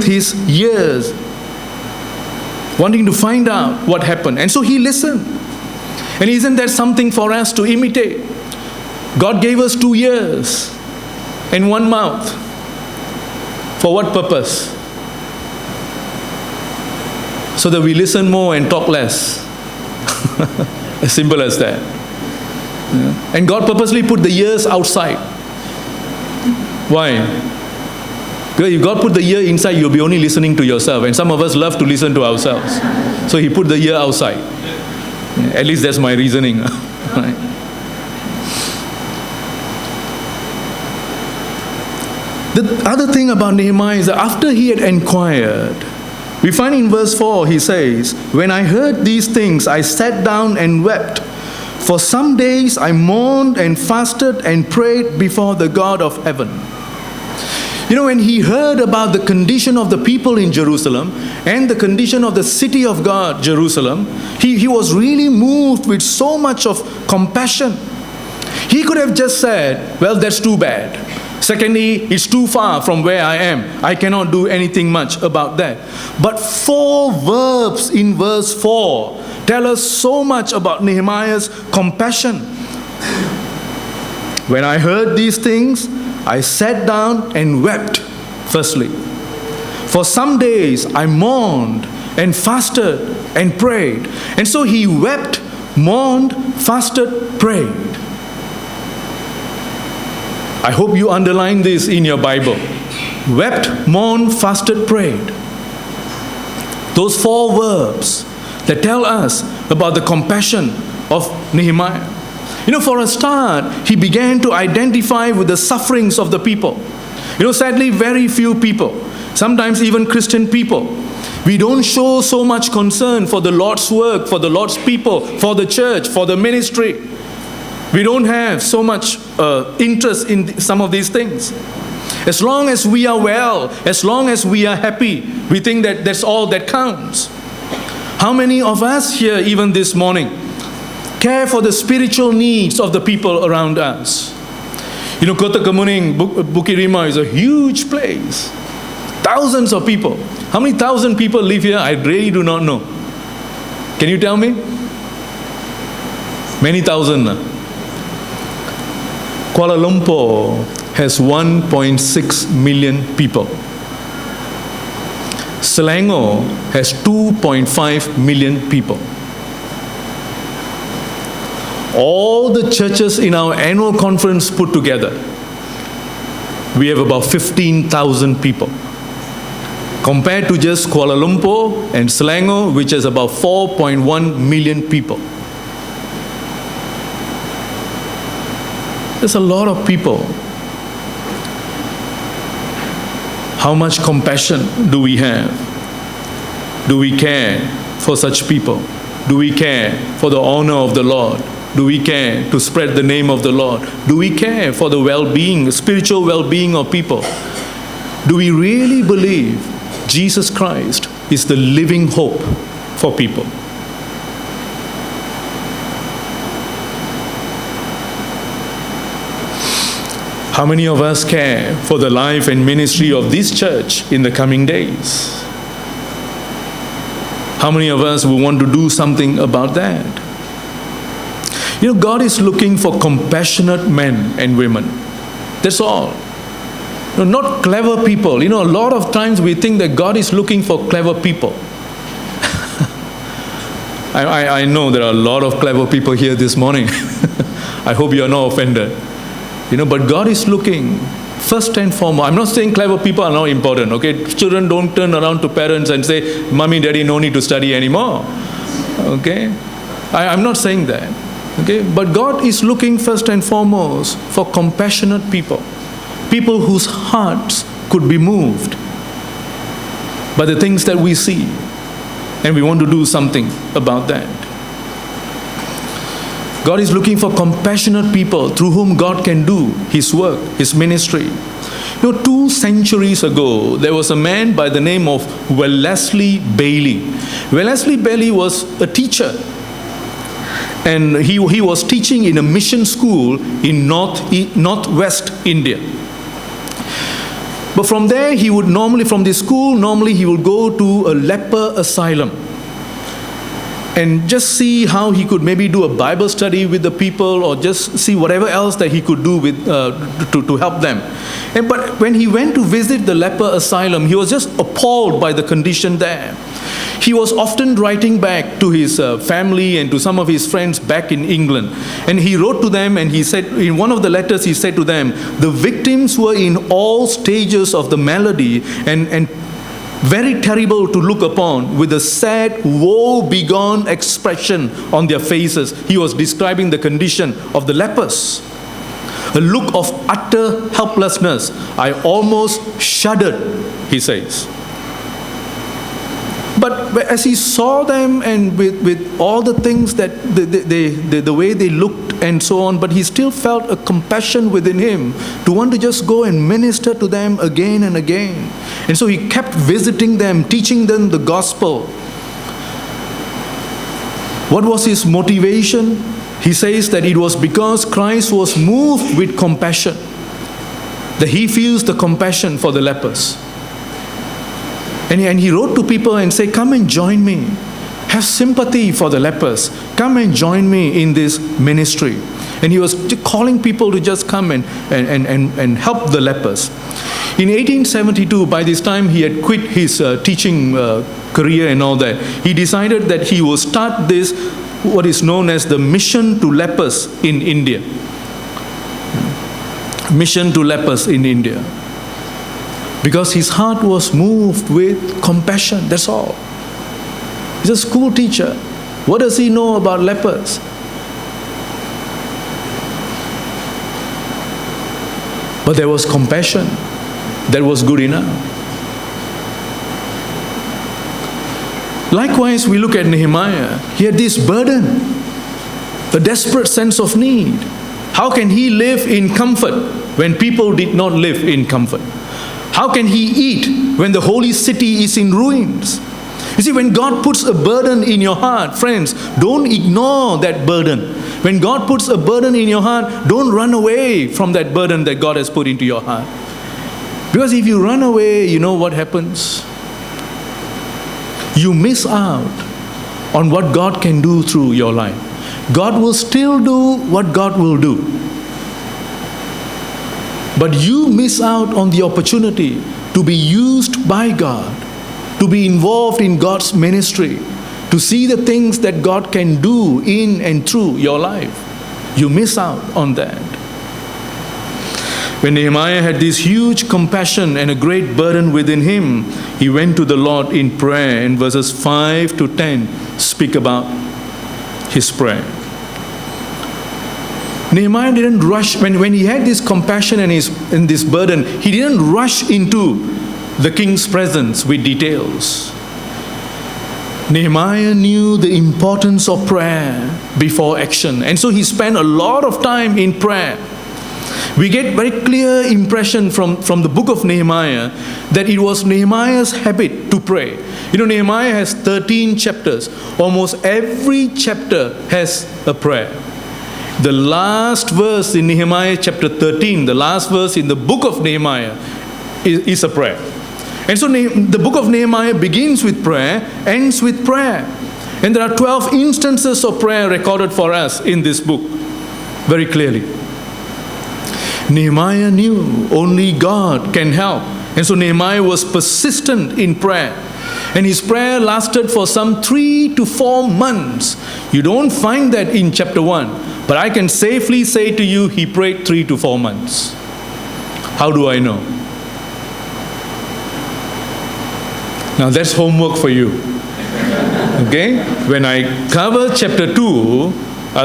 his ears, wanting to find out what happened. And so he listened. And isn't that something for us to imitate? God gave us 2 ears and 1 mouth. For what purpose? So that we listen more and talk less. As simple as that. Yeah. And God purposely put the ears outside. Why? Because if God put the ear inside, you'll be only listening to yourself. And some of us love to listen to ourselves. So He put the ear outside. Yeah, at least that's my reasoning. Right? The other thing about Nehemiah is that after he had inquired, we find in verse 4, he says, "When I heard these things, I sat down and wept. For some days I mourned and fasted and prayed before the God of heaven." You know, when he heard about the condition of the people in Jerusalem and the condition of the city of God, Jerusalem, he was really moved with so much of compassion. He could have just said, "Well, that's too bad. Secondly, it's too far from where I am. I cannot do anything much about that." But 4 verbs in verse 4 tell us so much about Nehemiah's compassion. "When I heard these things, I sat down and wept." Firstly, "For some days I mourned and fasted and prayed." And so he wept, mourned, fasted, prayed. I hope you underline this in your Bible. Wept, mourned, fasted, prayed. Those 4 verbs that tell us about the compassion of Nehemiah. You know, for a start, he began to identify with the sufferings of the people. You know, sadly, very few people, sometimes even Christian people, we don't show so much concern for the Lord's work, for the Lord's people, for the church, for the ministry. We don't have so much interest in some of these things. As long as we are well, as long as we are happy, we think that that's all that counts. How many of us here, even this morning, care for the spiritual needs of the people around us? You know, Kota Kemuning, Bukit Rima is a huge place. Thousands of people. How many thousand people live here? I really do not know. Can you tell me? Many thousand. Kuala Lumpur has 1.6 million people. Selangor has 2.5 million people. All the churches in our annual conference put together, we have about 15,000 people. Compared to just Kuala Lumpur and Selangor, which has about 4.1 million people. There's a lot of people. How much compassion do we have? Do we care for such people? Do we care for the honor of the Lord? Do we care to spread the name of the Lord? Do we care for the well-being, the spiritual well-being of people? Do we really believe Jesus Christ is the living hope for people? How many of us care for the life and ministry of this church in the coming days? How many of us will want to do something about that? You know, God is looking for compassionate men and women. That's all. You know, not clever people. You know, a lot of times we think that God is looking for clever people. I know there are a lot of clever people here this morning. I hope you are not offended. You know, but God is looking first and foremost. I'm not saying clever people are not important, okay? Children don't turn around to parents and say, "Mommy, Daddy, no need to study anymore." Okay? I'm not saying that. Okay? But God is looking first and foremost for compassionate people. People whose hearts could be moved by the things that we see. And we want to do something about that. God is looking for compassionate people through whom God can do His work, His ministry. You know, 2 centuries ago, there was a man by the name of Wellesley Bailey. Wellesley Bailey was a teacher. And he was teaching in a mission school in northwest India. But from there, from this school, normally he would go to a leper asylum and just see how he could maybe do a Bible study with the people, or just see whatever else that he could do with to help them. But when he went to visit the leper asylum, he was just appalled by the condition there. He was often writing back to his family and to some of his friends back in England. And he wrote to them, and he said, in one of the letters, he said to them, the victims were in all stages of the malady and very terrible to look upon, with a sad, woe-begone expression on their faces. He was describing the condition of the lepers. A look of utter helplessness. I almost shuddered, he says. But as he saw them, and with all the things that the way they looked and so on, but he still felt a compassion within him to want to just go and minister to them again and again. And so he kept visiting them, teaching them the gospel. What was his motivation? He says that it was because Christ was moved with compassion, that he feels the compassion for the lepers. And he wrote to people and said, come and join me. Have sympathy for the lepers. Come and join me in this ministry. And he was calling people to just come and help the lepers. In 1872, by this time he had quit his teaching career and all that. He decided that he will start this, what is known as the Mission to Lepers in India. Mission to Lepers in India. Because his heart was moved with compassion, that's all. He's a school teacher. What does he know about lepers? But there was compassion. That was good enough. Likewise, we look at Nehemiah. He had this burden, a desperate sense of need. How can he live in comfort when people did not live in comfort? How can he eat when the holy city is in ruins? You see, when God puts a burden in your heart, friends, don't ignore that burden. When God puts a burden in your heart, don't run away from that burden that God has put into your heart. Because if you run away, you know what happens? You miss out on what God can do through your life. God will still do what God will do. But you miss out on the opportunity to be used by God, to be involved in God's ministry, to see the things that God can do in and through your life. You miss out on that. When Nehemiah had this huge compassion and a great burden within him, he went to the Lord in prayer, and verses 5 to 10 speak about his prayer. Nehemiah didn't rush, when he had this compassion and this burden, he didn't rush into the king's presence with details. Nehemiah knew the importance of prayer before action, and so he spent a lot of time in prayer. We get very clear impression from the book of Nehemiah that it was Nehemiah's habit to pray. You know, Nehemiah has 13 chapters. Almost every chapter has a prayer. The last verse in Nehemiah chapter 13, the last verse in the book of Nehemiah is a prayer. And so the book of Nehemiah begins with prayer, ends with prayer. And there are 12 instances of prayer recorded for us in this book, very clearly. Nehemiah knew only God can help. And so Nehemiah was persistent in prayer. And his prayer lasted for some 3 to 4 months. You don't find that in chapter 1. But I can safely say to you, he prayed 3 to 4 months. How do I know? Now that's homework for you. Okay? When I cover chapter 2,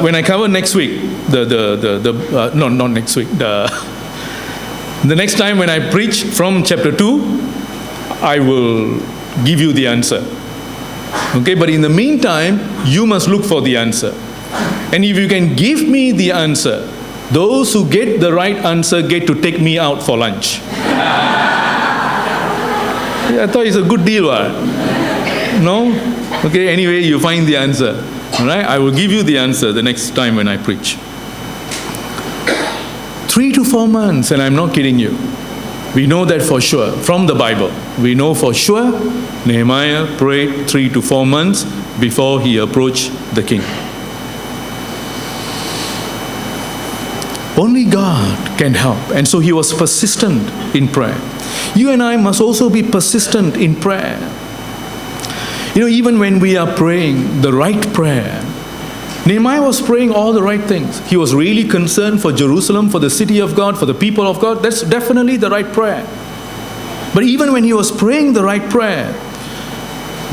when I cover next week, not next week, the next time when I preach from chapter 2, I will give you the answer. Okay? But in the meantime, you must look for the answer. And if you can give me the answer, those who get the right answer get to take me out for lunch. I thought it's a good deal, right? No? Okay, anyway, you find the answer. All right? I will give you the answer the next time when I preach. 3 to 4 months, and I'm not kidding you. We know that for sure from the Bible. We know for sure Nehemiah prayed 3 to 4 months before he approached the king. Only God can help. And so he was persistent in prayer. You and I must also be persistent in prayer. Even when we are praying the right prayer, Nehemiah was praying all the right things. He was really concerned for Jerusalem, for the city of God, for the people of God. That's definitely the right prayer. But even when he was praying the right prayer,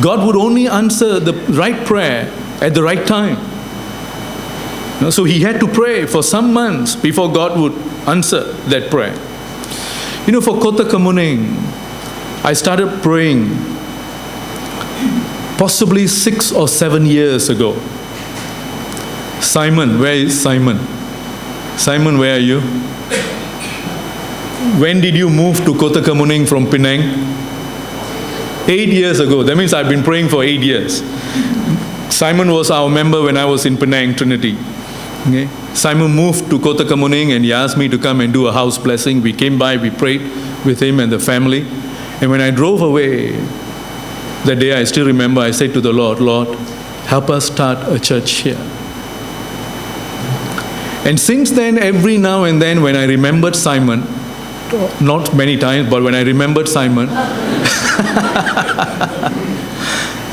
God would only answer the right prayer at the right time. So he had to pray for some months before God would answer that prayer. For Kota Kemuning, I started praying possibly 6 or 7 years ago. Simon, where is Simon? Simon, where are you? When did you move to Kota Kemuning from Penang? 8 years ago. That means I've been praying for 8 years. Simon was our member when I was in Penang Trinity. Okay. Simon moved to Kota Kemuning and he asked me to come and do a house blessing. We came by, we prayed with him and the family. And when I drove away, that day I still remember, I said to the Lord, Lord, help us start a church here. And since then, every now and then when I remembered Simon, not many times, but when I remembered Simon,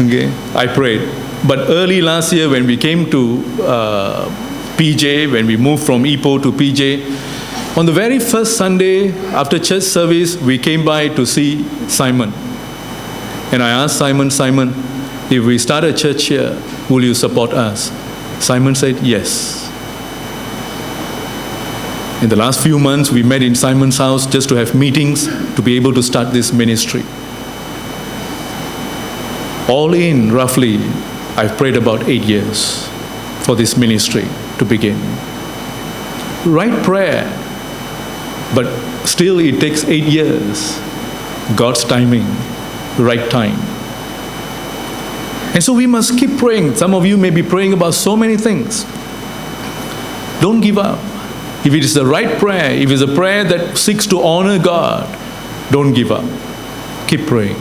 okay, I prayed. But early last year when we came to PJ, when we moved from Ipoh to PJ, on the very first Sunday after church service, we came by to see Simon. And I asked Simon, if we start a church here, will you support us? Simon said, yes. In the last few months, we met in Simon's house just to have meetings to be able to start this ministry. All in, roughly, I've prayed about 8 years for this ministry to begin. Right prayer, but still it takes 8 years. God's timing, right time. And so we must keep praying. Some of you may be praying about so many things. Don't give up. If it is the right prayer, if it's a prayer that seeks to honor God, don't give up. Keep praying.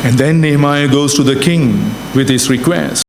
And then Nehemiah goes to the king with his request.